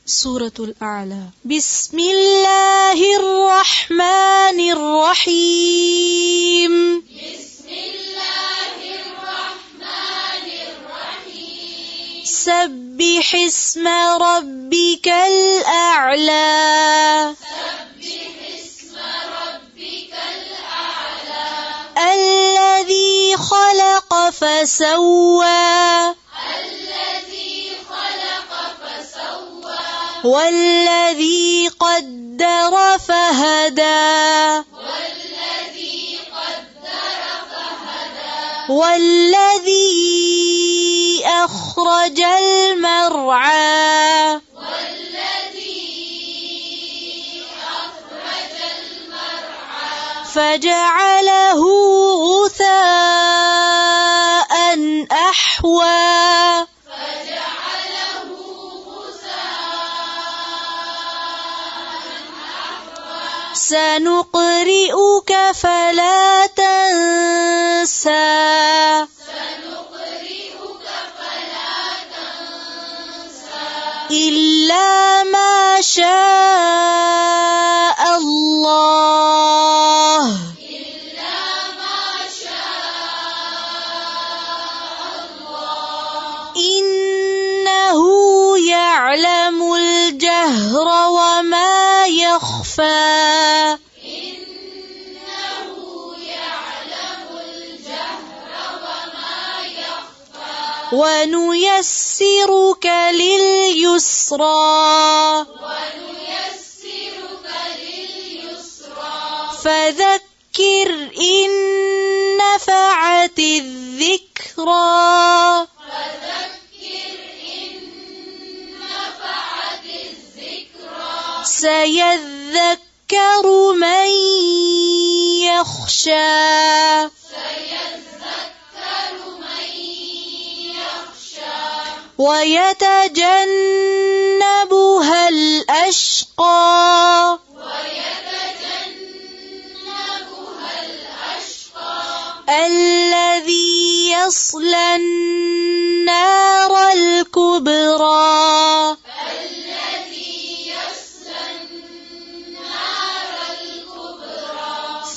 سورة الأعلى. بسم الله الرحمن الرحيم. بسم الله الرحمن الرحيم. سبح اسم ربك الأعلى. سبح اسم ربك الأعلى. الذي خلق فسوى. الذي خلق فسوى. والذي قدر فهدى. والذي قدر فهدى. والذي أخرج المرعى. فجعله غثاء أحوى. سنقرئك فلا تنسى. إلا ما شاء الله. إنه يعلم الجهر وما يخفى. ونيسرك لليسرى. فذكر إن نفعت الذكرى. سيذكر من يخشى. ويتجنبها الأشقى. الذي يصلى النار الكبرى.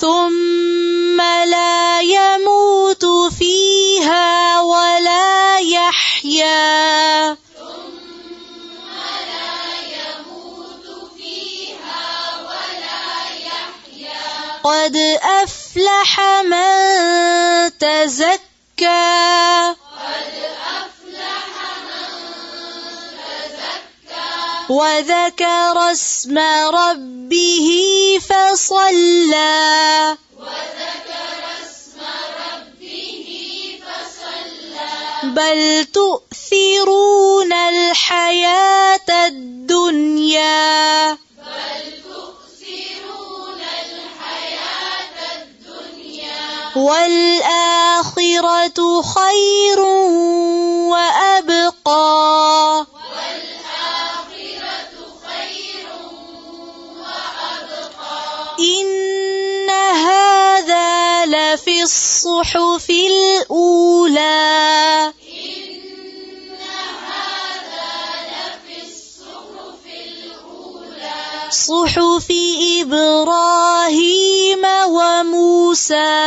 ثم لا يموت فيها ولا يحيا. قد أفلح من تزكى. وذكر اسم ربه فصلى. بل تؤثرون الحياة الدنيا. والآخرة خير وأبقى. إن هذا لفي الصحف الأولى. صحف إبراهيم وموسى.